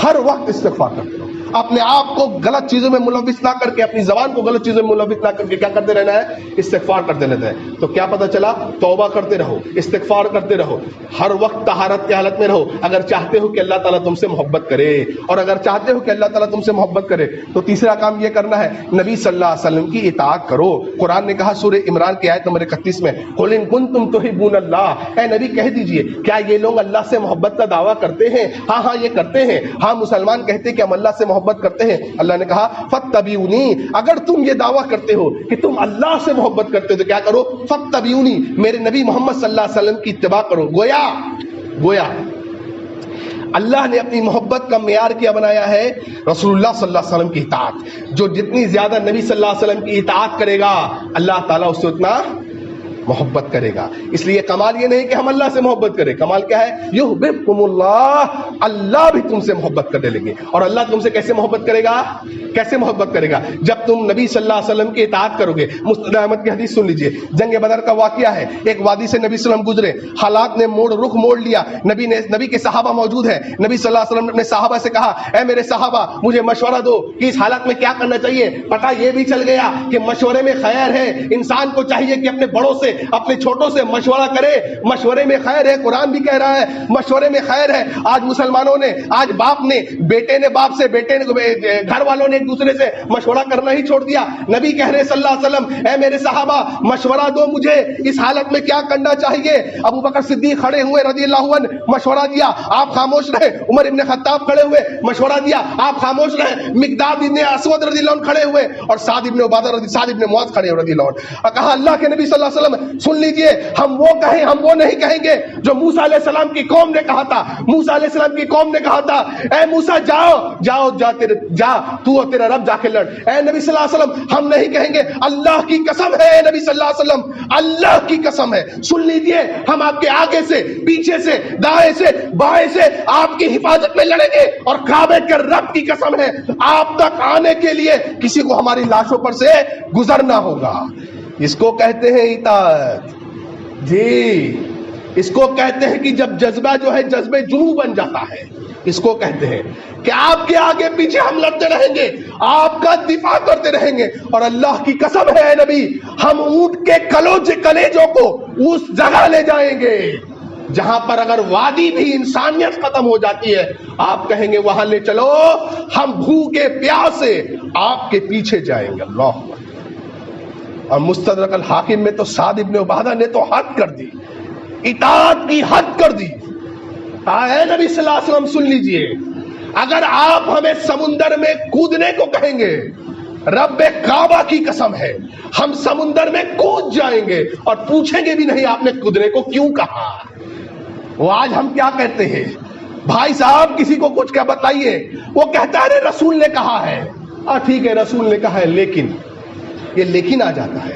ہر وقت استغفار کرتے رہو، اپنے آپ کو غلط چیزوں میں ملوث نہ کر کے، اپنی زبان کو غلط چیزوں میں ملوث نہ کر کے کیا کرتے رہنا ہے؟ استغفار کرتے رہنا ہے۔ تو کیا پتہ چلا؟ توبہ کرتے رہو، استغفار کرتے رہو، ہر وقت طہارت کی حالت میں رہو، اگر چاہتے ہو کہ اللہ تعالیٰ تم سے محبت کرے، اور اگر چاہتے ہو کہ اللہ تعالیٰ تم سے محبت کرے تو تیسرا کام یہ کرنا ہے، نبی صلی اللہ علیہ وسلم کی اطاعت کرو۔ قرآن نے کہا سورہ عمران کی آیت نمبر 31 میں، قُلْ إِن كُنتُمْ تُحِبُّونَ اللَّهَ، اے نبی کہہ دیجئے کیا یہ لوگ اللہ سے محبت کا دعویٰ کرتے ہیں؟ ہاں یہ کرتے ہیں، ہاں مسلمان کہتے ہیں کہ ہم اللہ سے محبت کرتے ہیں۔ اللہ نے کہا فَاتَّبِعُونِی، اگر تم یہ دعویٰ کرتے ہو کہ تم اللہ سے محبت کرتے ہو تو کیا کرو؟ فَاتَّبِعُونِی، میرے نبی محمد صلی اللہ علیہ وسلم کی اتباع کرو۔ گویا اللہ نے اپنی محبت کا معیار کیا بنایا ہے؟ رسول اللہ صلی اللہ علیہ وسلم کی اطاعت۔ جو جتنی زیادہ نبی صلی اللہ علیہ وسلم کی اطاعت کرے گا، اللہ تعالیٰ اس سے اتنا محبت کرے گا۔ اس لیے کمال یہ نہیں کہ ہم اللہ سے محبت کریں، کمال کیا ہے؟ یحببکم اللہ، اللہ بھی تم سے محبت کرنے لگے۔ اور اللہ تم سے کیسے محبت کرے گا؟ کیسے محبت کرے گا؟ جب تم نبی صلی اللہ علیہ وسلم کی اطاعت کرو گے۔ مسند احمد کی حدیث سن لیجئے، جنگ بدر کا واقعہ ہے، ایک وادی سے نبی صلی اللہ علیہ وسلم گزرے، حالات نے رخ موڑ لیا، نبی کے صحابہ موجود ہیں، نبی صلی اللہ علیہ وسلم نے اپنے صحابہ سے کہا اے میرے صحابہ مجھے مشورہ دو کہ اس حالت میں کیا کرنا چاہیے۔ پتہ یہ بھی چل گیا کہ مشورے میں خیر ہے، انسان کو چاہیے کہ اپنے بڑوں سے، اپنے چھوٹوں سے مشورہ کرے، مشورے میں خیر ہے، قرآن بھی کہہ رہا ہے مشورے میں خیر ہے۔ آج مسلمانوں نے، آج باپ نے، بیٹے نے باپ سے، بیٹے نے گھر والوں نے ایک دوسرے سے مشورہ کرنا ہی چھوڑ دیا۔ نبی کہہ رہے صلی اللہ علیہ وسلم اے میرے صحابہ مشورہ دو مجھے اس حالت میں کیا کرنا چاہیے۔ ابو بکر صدیق کھڑے ہوئے رضی اللہ عنہ، مشورہ دیا، آپ خاموش رہے۔ عمر ابن خطاب کھڑے ہوئے، مشورہ دیا، آپ خاموش رہے۔ مقداد ابن اسود رضی اللہ عنہ کھڑے ہوئے، اور سعد ابن عبادہ سعد ابن معاذ کھڑے ہوئے رضی اللہ عنہ۔ کہا اللہ کے نبی صلی اللہ علیہ وسلم سن لیجئے، ہم وہ کہیں، ہم وہ نہیں کہیں گے جو موسیٰ علیہ السلام کی قوم نے کہا تھا۔ موسیٰ علیہ السلام کی قوم نے کہا تھا اے موسیٰ جا تو اور تیرا رب جا کے لڑ۔ اے نبی صلی اللہ علیہ وسلم ہم نہیں کہیں گے، اللہ کی قسم ہے اے نبی صلی اللہ علیہ وسلم، اللہ کی قسم ہے، سن لیجئے، ہم آپ کے آگے سے، پیچھے سے، دائیں سے، بائیں سے آپ کی حفاظت میں لڑیں گے، اور کعبے کے رب کی قسم ہے آپ تک آنے کے لیے کسی کو ہماری لاشوں پر سے گزرنا ہوگا۔ اس کو کہتے ہیں اطاعت جی، اس کو کہتے ہیں کہ جب جذبہ جو ہے جذبے جنوں بن جاتا ہے، اس کو کہتے ہیں کہ آپ کے آگے پیچھے ہم لڑتے رہیں گے، آپ کا دفاع کرتے رہیں گے، اور اللہ کی قسم ہے اے نبی ہم اونٹ کے کلیجوں کو اس جگہ لے جائیں گے جہاں پر اگر وادی بھی انسانیت ختم ہو جاتی ہے، آپ کہیں گے وہاں لے چلو، ہم بھوکے پیاسے آپ کے پیچھے جائیں گے۔ اللہ اکبر۔ اور مستدرک الحاکم میں تو سعد ابن عبادہ نے تو حد کر دی، اطاعت کی حد کر دی۔ اے نبی صلی اللہ علیہ وسلم سن لیجئے، اگر آپ ہمیں سمندر میں کودنے کو کہیں گے، رب کعبہ کی قسم ہے ہم سمندر میں کود جائیں گے اور پوچھیں گے بھی نہیں آپ نے کودنے کو کیوں کہا۔ وہ آج ہم کیا کہتے ہیں، بھائی صاحب کسی کو کچھ کیا بتائیے، وہ کہتا ہے رسول نے کہا ہے، ٹھیک ہے رسول نے کہا ہے، لیکن یہ لیکن آ جاتا ہے۔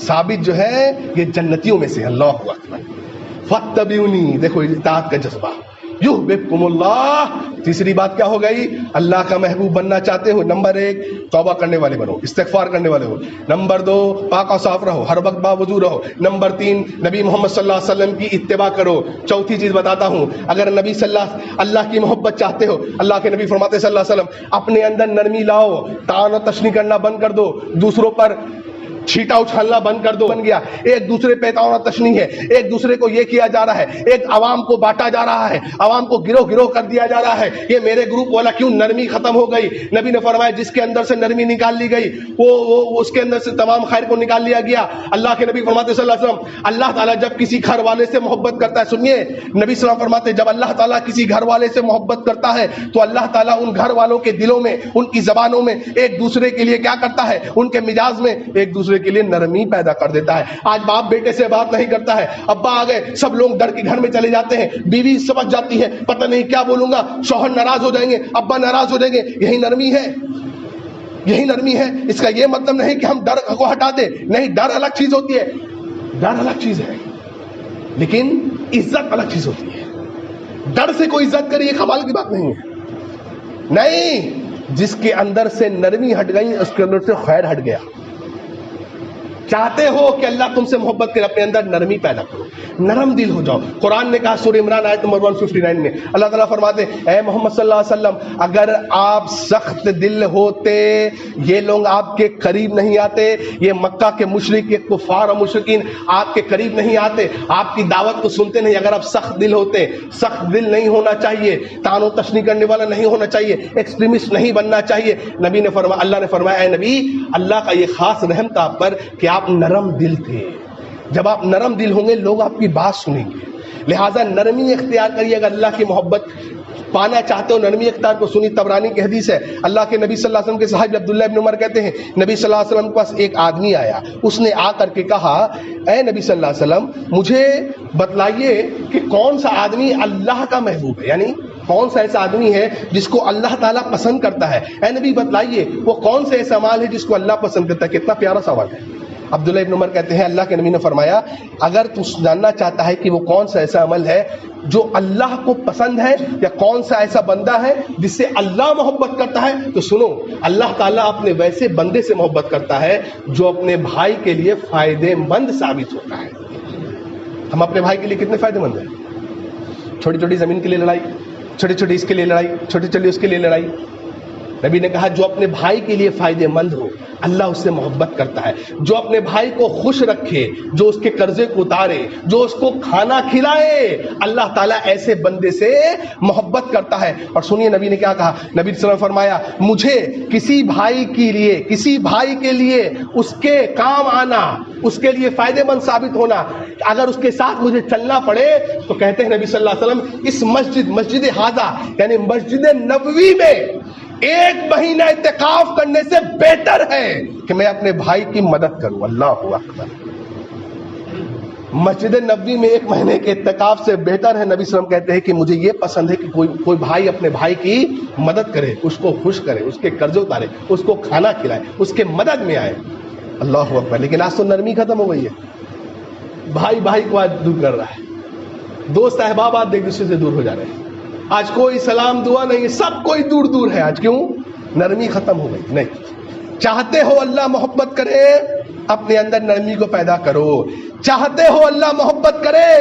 ثابت جو ہے یہ جنتیوں میں سے. اللہ اکبر. فاتبعونی، دیکھو اطاعت کا جذبہ. یحببکم اللہ. تیسری بات کیا ہو گئی؟ اللہ کا محبوب بننا چاہتے ہو، نمبر 1 توبہ کرنے والے بنو، استغفار کرنے والے ہو. نمبر 2 پاک و صاف رہو، ہر وقت باوضو رہو. نمبر 3 نبی محمد صلی اللہ علیہ وسلم کی اتباع کرو. چوتھی چیز بتاتا ہوں، اگر نبی اللہ کی محبت چاہتے ہو، اللہ کے نبی فرماتے صلی اللہ علیہ وسلم اپنے اندر نرمی لاؤ، طعن و تشنیع کرنا بند کر دو، دوسروں پر چھیٹا اچھالنا بند کر دو. بن گیا ایک دوسرے پہ طعن و تشنیع ہے، ایک دوسرے کو یہ کیا جا رہا ہے، ایک عوام کو بانٹا جا رہا ہے، عوام کو گروہ کر دیا جا رہا ہے. یہ میرے گروپ والا کیوں؟ نرمی ختم ہو گئی. نبی نے فرمایا جس کے اندر سے نرمی نکال لی گئی وہ اس کے اندر سے تمام خیر کو نکال لیا گیا. اللہ کے نبی فرماتے صلی اللہ علیہ وسلم اللہ تعالیٰ جب کسی گھر والے سے محبت کرتا ہے، سنیے نبی صلی اللہ علیہ وسلم فرماتے جب اللہ تعالیٰ کسی گھر والے سے محبت کرتا ہے تو اللہ تعالیٰ ان گھر والوں کے دلوں میں، ان کی زبانوں میں ایک دوسرے کے لیے کیا کرتا ہے؟ ان کے مزاج میں ایک دوسرے کے لیے نرمی پیدا کر دیتا ہے. آج باپ بیٹے سے بات نہیں کرتا ہے، ابا آ گئے سب لوگ ڈر کے گھر میں چلے جاتے ہیں، بیوی سمجھ جاتی ہے پتہ نہیں کیا بولوں گا، شوہر ناراض ہو جائیں گے، ابا ناراض ہو جائیں گے. یہی نرمی ہے، یہی نرمی ہے. اس کا یہ مطلب نہیں کہ ہم ڈر کو ہٹا دیں، نہیں، ڈر الگ چیز ہوتی ہے، ڈر الگ چیز ہے، لیکن عزت الگ چیز ہوتی ہے. ڈر سے کوئی عزت کرے یہ کمال کی بات نہیں ہے. نہیں، جس کے اندر سے نرمی ہٹ گئی اس کے اندر سے خیر ہٹ گیا. چاہتے ہو کہ اللہ تم سے محبت کرے، اپنے اندر نرمی پیدا کرو، نرم دل ہو جاؤ. قرآن نے کہا سورہ عمران آیت نمبر 159 میں اللہ تعالیٰ فرماتے ہیں اے محمد صلی اللہ علیہ وسلم اگر آپ سخت دل ہوتے یہ لوگ آپ کے قریب نہیں آتے، یہ مکہ کے مشرک، یہ کفار و مشرکین آپ کے قریب نہیں آتے، آپ کی دعوت کو سنتے نہیں. اگر آپ سخت دل ہوتے، سخت دل نہیں ہونا چاہیے، طعن و تشنیع کرنے والا نہیں ہونا چاہیے، ایکسٹریمسٹ نہیں بننا چاہیے. نبی نے فرمایا، اللہ نے فرمایا اے نبی اللہ کا یہ خاص رحم تھا آپ پر کہ آپ نرم دل تھے. جب آپ نرم دل ہوں گے لوگ آپ کی بات سنیں گے. لہٰذا نرمی اختیار کریے. اگر اللہ کی محبت پانا چاہتے ہو نرمی اختیار کو. سنی طبرانی کی حدیث ہے، اللہ کے نبی صلی اللہ علیہ وسلم کے صحابی عبداللہ ابن عمر کہتے ہیں نبی صلی اللہ علیہ وسلم کے پاس ایک آدمی آیا، اس نے آ کر کے کہا اے نبی صلی اللہ علیہ وسلم مجھے بتلائیے کہ کون سا آدمی اللہ کا محبوب ہے، یعنی کون سا ایسا آدمی ہے جس کو اللہ تعالیٰ پسند کرتا ہے. اے نبی بتلائیے وہ کون سا ایسا عمل ہے جس کو اللہ پسند کرتا ہے. کتنا پیارا سوال ہے. عبداللہ ابن عمر کہتے ہیں اللہ کے نبی نے فرمایا اگر تو جاننا چاہتا ہے کہ وہ کون سا ایسا عمل ہے جو اللہ کو پسند ہے یا کون سا ایسا بندہ ہے جس سے اللہ محبت کرتا ہے، تو سنو اللہ تعالیٰ اپنے ویسے بندے سے محبت کرتا ہے جو اپنے بھائی کے لیے فائدے مند ثابت ہوتا ہے. ہم اپنے بھائی کے لیے کتنے فائدے مند ہیں؟ چھوٹی چھوٹی زمین کے لیے لڑائی، چھوٹی چھوٹی اس کے لیے لڑائی، چھوٹی چھوٹی اس کے لیے لڑائی. نبی نے کہا جو اپنے بھائی کے لیے فائدے مند ہو اللہ اس سے محبت کرتا ہے. جو اپنے بھائی کو خوش رکھے، جو اس کے قرضے کو اتارے، جو اس کو کھانا کھلائے، اللہ تعالیٰ ایسے بندے سے محبت کرتا ہے. اور سنیے نبی نے کیا کہا. نبی صلی اللہ علیہ وسلم فرمایا مجھے کسی بھائی کے لیے اس کے کام آنا، اس کے لیے فائدے مند ثابت ہونا، اگر اس کے ساتھ مجھے چلنا پڑے تو کہتے ہیں نبی صلی اللہ علیہ وسلم اس مسجد حاضہ یعنی مسجد نبوی میں 1 مہینہ اعتکاف کرنے سے بہتر ہے کہ میں اپنے بھائی کی مدد کروں. اللہ اکبر. مسجد نبوی میں 1 مہینے کے اعتکاف سے بہتر ہے. نبی صلی اللہ علیہ وسلم کہتے ہیں کہ مجھے یہ پسند ہے کہ کوئی بھائی اپنے بھائی کی مدد کرے، اس کو خوش کرے، اس کے قرض اتارے، اس کو کھانا کھلائے، اس کے مدد میں آئے. اللہ اکبر. لیکن آج تو نرمی ختم ہو گئی ہے. بھائی کو آج دور کر رہا ہے، دوست احباب آج ایک دوسرے سے دور ہو جا رہے ہیں. آج کوئی سلام دعا نہیں، سب کوئی دور ہے. آج کیوں؟ نرمی ختم ہو گئی. نہیں، چاہتے ہو اللہ محبت کرے اپنے اندر نرمی کو پیدا کرو. چاہتے ہو اللہ محبت کرے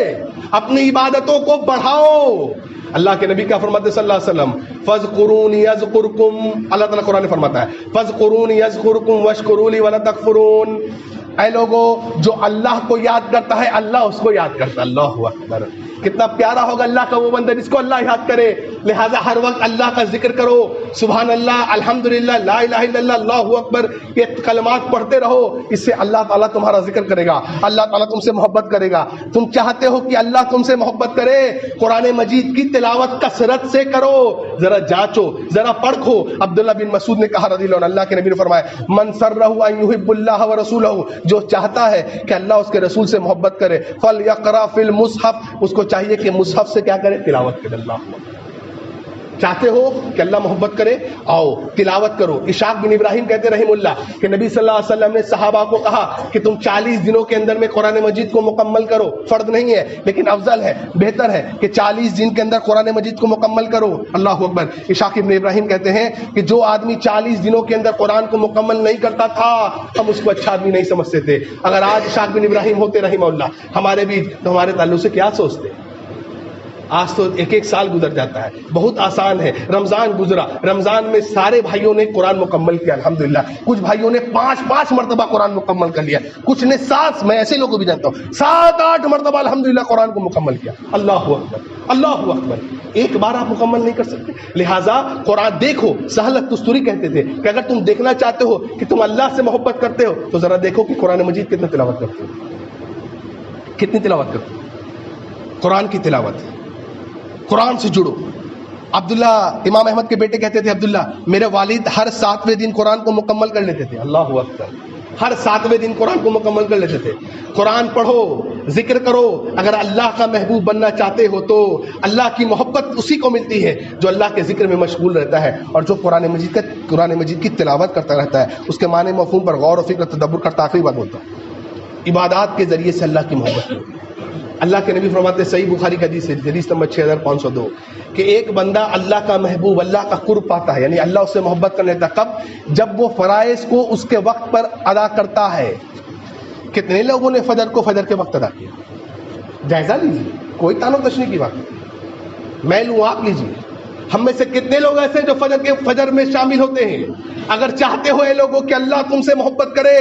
اپنی عبادتوں کو بڑھاؤ. اللہ کے نبی کیا فرماتے صلی اللہ علیہ وسلم فاذکرونی اذکرکم. اللہ تعالیٰ قرآن میں فرماتا ہے فاذکرونی اذکرکم واشکروا لی ولا تکفرون. اے لوگوں جو اللہ کو یاد کرتا ہے اللہ اس کو یاد کرتا ہے. اللہ اکبر. کتنا پیارا ہوگا اللہ کا وہ بندہ جس کو اللہ یاد کرے. لہٰذا ہر وقت اللہ کا ذکر کرو. سبحان اللہ، الحمدللہ، لا الہ الا اللہ، اللہ اکبر، یہ کلمات پڑھتے رہو. اس سے اللہ تعالیٰ تمہارا ذکر کرے گا، اللہ تعالیٰ تم سے محبت کرے گا. تم چاہتے ہو کہ اللہ تم سے محبت کرے، قرآن مجید کی تلاوت کثرت سے کرو. ذرا جانچو، ذرا پرکھو. عبداللہ بن مسعود نے کہا رضی اللہ عنہ، اللہ کے نبی نے فرمایا من سرہ ان یحب اللہ ورسولہ، جو چاہتا ہے کہ اللہ اس کے رسول سے محبت کرے، فلیقرأ فی المصحف، اس کو چاہیے کہ مصحف سے کیا کرے؟ تلاوت کرے. اللہ چاہتے ہو کہ اللہ محبت کرے، آؤ تلاوت کرو۔ اشاق بن ابراہیم کہتے رحم اللہ کہ نبی صلی اللہ علیہ وسلم نے صحابہ کو کہا کہ تم 40 دنوں کے اندر میں قرآن مجید کو مکمل کرو، فرض نہیں ہے لیکن افضل ہے، بہتر ہے کہ 40 دن کے اندر قرآن مجید کو مکمل کرو۔ اللہ اکبر۔ اشاق بن ابراہیم کہتے ہیں کہ جو آدمی 40 دنوں کے اندر قرآن کو مکمل نہیں کرتا تھا ہم اس کو اچھا آدمی نہیں سمجھتے تھے۔ اگر آج اشاق بن ابراہیم ہوتے رحمہ اللہ ہمارے بیچ تو ہمارے تعلق سے کیا سوچتے؟ آج تو ایک سال گزر جاتا ہے، بہت آسان ہے۔ رمضان گزرا، رمضان میں سارے بھائیوں نے قرآن مکمل کیا الحمدللہ، کچھ بھائیوں نے 5 مرتبہ قرآن مکمل کر لیا، کچھ نے 7، میں ایسے لوگوں کو بھی جانتا ہوں 7-8 مرتبہ الحمدللہ قرآن کو مکمل کیا۔ اللہ اکبر، اللہ اکبر۔ ایک بار آپ مکمل نہیں کر سکتے، لہٰذا قرآن دیکھو۔ سہل تستوری کہتے تھے کہ اگر تم دیکھنا چاہتے ہو کہ تم اللہ سے محبت کرتے ہو تو ذرا دیکھو کہ قرآن مجید کتنا تلاوت کرتے ہو، کتنی تلاوت کرتے ہو۔ قرآن کی تلاوت، قرآن سے جڑو۔ عبداللہ امام احمد کے بیٹے کہتے تھے عبداللہ میرے والد ہر 7ویں دن قرآن کو مکمل کر لیتے تھے۔ اللہ اکبر، ہر 7ویں دن قرآن کو مکمل کر لیتے تھے۔ قرآن پڑھو، ذکر کرو۔ اگر اللہ کا محبوب بننا چاہتے ہو تو اللہ کی محبت اسی کو ملتی ہے جو اللہ کے ذکر میں مشغول رہتا ہے اور جو قرآن مجید کی تلاوت کرتا رہتا ہے، اس کے معنی مفہوم پر غور و فکر تدبر کرتا۔ آخری بات بولتا ہوں، عبادات کے ذریعے سے اللہ کی محبت کرو۔ اللہ کے نبی فرماتے ہیں، صحیح بخاری کا حدیث نمبر 6502 کہ ایک بندہ اللہ کا محبوب، اللہ کا قرب پاتا ہے، یعنی اللہ اس سے محبت کرنے لگتا ہے۔ کب؟ جب وہ فرائض کو اس کے وقت پر ادا کرتا ہے۔ کتنے لوگوں نے فجر کو فجر کے وقت ادا کیا؟ جائزہ لیجیے، کوئی تانو تشنی کی بات نہیں، میں لوں آپ لیجیے۔ ہم میں سے کتنے لوگ ایسے جو فجر میں شامل ہوتے ہیں؟ اگر چاہتے ہو اے لوگوں کہ اللہ تم سے محبت کرے،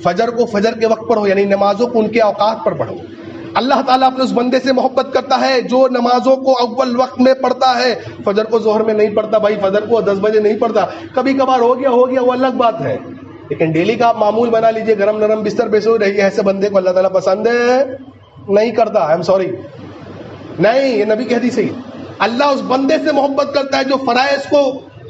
فجر کو فجر کے وقت پر ہو، یعنی نمازوں کو ان کے اوقات پر پڑھو۔ اللہ تعالیٰ اپنے اس بندے سے محبت کرتا ہے جو نمازوں کو اول وقت میں پڑھتا ہے۔ فجر کو ظہر میں نہیں پڑھتا بھائی، فجر کو 10 بجے نہیں پڑھتا، کبھی کبھار ہو گیا وہ الگ بات ہے، لیکن ڈیلی کا آپ معمول بنا لیجئے، گرم نرم بستر پہ سو رہیے، ایسے بندے کو اللہ تعالیٰ پسند ہے نہیں کرتا۔ آئی ایم سوری، نہیں، یہ نبی کی حدیث ہے۔ اللہ اس بندے سے محبت کرتا ہے جو فرائض کو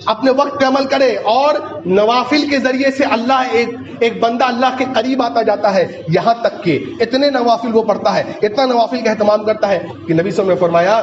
اپنے وقت پہ عمل کرے، اور نوافل کے ذریعے سے اللہ ایک بندہ اللہ کے قریب آتا جاتا ہے، یہاں تک کہ اتنے نوافل وہ پڑھتا ہے، اتنا نوافل کا اہتمام کرتا ہے کہ نبی صلی اللہ علیہ وسلم نے فرمایا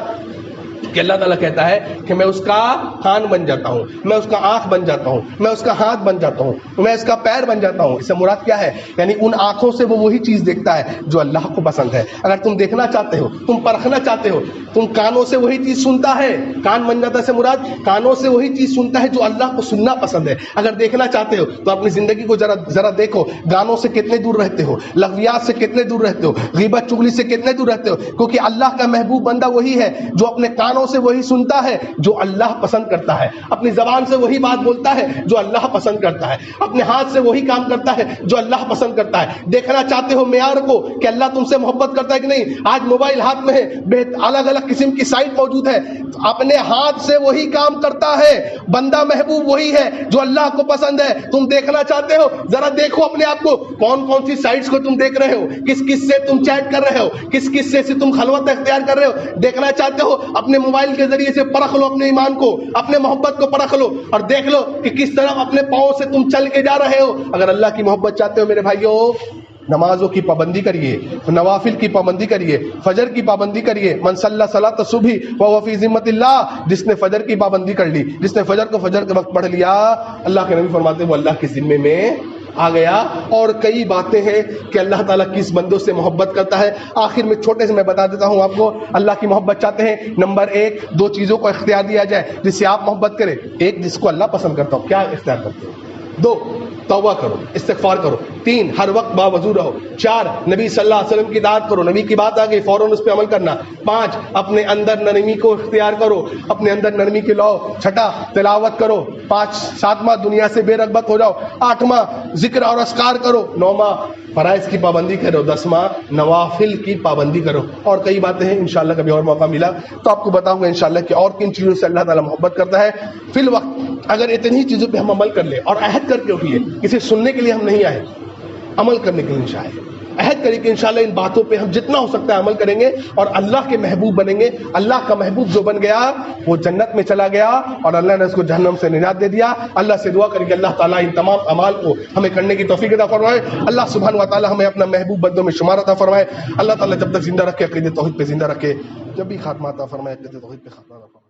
کہ اللہ تعالیٰ کہتا ہے کہ میں اس کا کان بن جاتا ہوں، میں اس کا آنکھ بن جاتا ہوں، میں اس کا ہاتھ بن جاتا ہوں، میں اس کا پیر بن جاتا ہوں۔ اس سے مراد کیا ہے؟ یعنی ان آنکھوں سے وہ وہی چیز دیکھتا ہے جو اللہ کو پسند ہے۔ اگر تم دیکھنا چاہتے ہو، تم پرکھنا چاہتے ہو، تم کانوں سے وہی چیز سنتا ہے، کان بن جاتا ہے سے مراد کانوں سے وہی چیز سنتا ہے جو اللہ کو سننا پسند ہے۔ اگر دیکھنا چاہتے ہو تو اپنی زندگی کو ذرا دیکھو، گانوں سے کتنے دور رہتے ہو، لغویات سے کتنے دور رہتے ہو، غیبت چغلی سے کتنے دور رہتے ہو، کیونکہ اللہ کا محبوب بندہ وہی ہے جو اپنے کانوں سے وہی سنتا ہے جو اللہ پسند کرتا ہے، اپنی زبان سے وہی بات بولتا ہے جو اللہ پسند کرتا ہے، اپنے ہاتھ سے وہی کام کرتا ہے جو اللہ پسند کرتا ہے۔ دیکھنا چاہتے ہو معیار کو کہ اللہ تم سے محبت کرتا ہے کہ نہیں؟ آج موبائل ہاتھ میں ہے، الگ الگ قسم کی سائٹ موجود ہے، اپنے ہاتھ سے وہی کام کرتا ہے، بندہ محبوب وہی ہے جو اللہ کو پسند ہے۔ تم دیکھنا چاہتے ہو، ذرا دیکھو اپنے آپ کو، کون کون سی سائٹس کو تم دیکھ رہے ہو، کس کس سے تم چیٹ کر رہے ہو، کس کس سے تم خلوت اختیار کر رہے ہو۔ دیکھنا چاہتے ہو، اپنے موبائل کے ذریعے سے پرکھ لو اپنے ایمان کو، اپنے محبت کو پرکھ لو، اور دیکھ لو کہ کس طرح اپنے پاؤں سے تم چل کے جا رہے ہو۔ اگر اللہ کی محبت چاہتے ہو میرے بھائیوں، نمازوں کی پابندی کریے، نوافل کی پابندی کریے، فجر کی پابندی کریے۔ من صلی صلاۃ الصبح وهو فی ذمۃ اللہ، جس نے فجر کی پابندی کر لی، جس نے فجر کو فجر کے وقت پڑھ لیا، اللہ کے نبی فرماتے ہیں وہ اللہ کے ذمے میں آ گیا۔ اور کئی باتیں ہیں کہ اللہ تعالیٰ کس بندوں سے محبت کرتا ہے۔ آخر میں چھوٹے سے میں بتا دیتا ہوں آپ کو، اللہ کی محبت چاہتے ہیں، نمبر 1 2 چیزوں کو اختیار دیا جائے جس سے آپ محبت کریں۔ 1 جس کو اللہ پسند کرتا ہو، کیا اختیار کرتے ہو؟ 2 توبہ کرو، استغفار کرو۔ 3 ہر وقت باوضو رہو۔ 4 نبی صلی اللہ علیہ وسلم کی اطاعت کرو، نبی کی بات آ گئی فوراً اس پہ عمل کرنا۔ 5 اپنے اندر نرمی کو اختیار کرو، اپنے اندر نرمی کے لاؤ۔ 6 تلاوت کرو۔ 7واں دنیا سے بے رغبت ہو جاؤ۔ 8واں ذکر اور اذکار کرو۔ 9واں فرائض کی پابندی کرو۔ 10واں نوافل کی پابندی کرو۔ اور کئی باتیں ہیں، انشاءاللہ کبھی اور موقع ملا تو آپ کو بتاؤں گا انشاءاللہ کہ اور کن چیزوں سے اللہ تعالیٰ محبت کرتا ہے۔ فی الوقت اگر اتنی چیزوں پہ ہم عمل کر لیں، اور عہد کر کے اٹھیے، کسی سننے کے لیے ہم نہیں آئے، عمل کرنے کے لیے انشاءاللہ عہد کریں کہ انشاءاللہ ان باتوں پہ ہم جتنا ہو سکتا ہے عمل کریں گے اور اللہ کے محبوب بنیں گے۔ اللہ کا محبوب جو بن گیا وہ جنت میں چلا گیا اور اللہ نے اس کو جہنم سے نجات دے دیا۔ اللہ سے دعا کریں کہ اللہ تعالیٰ ان تمام اعمال کو ہمیں کرنے کی توفیق عطا فرمائے۔ اللہ سبحانہ و تعالیٰ ہمیں اپنا محبوب بندوں میں شمار عطا فرمائے۔ اللہ تعالیٰ جب تک زندہ رکھے عقیدہ توحید پہ زندہ رکھے، جب بھی خاتمہ عطا فرمائے عقیدہ توحید پہ خاتمہ عطا فرمائے۔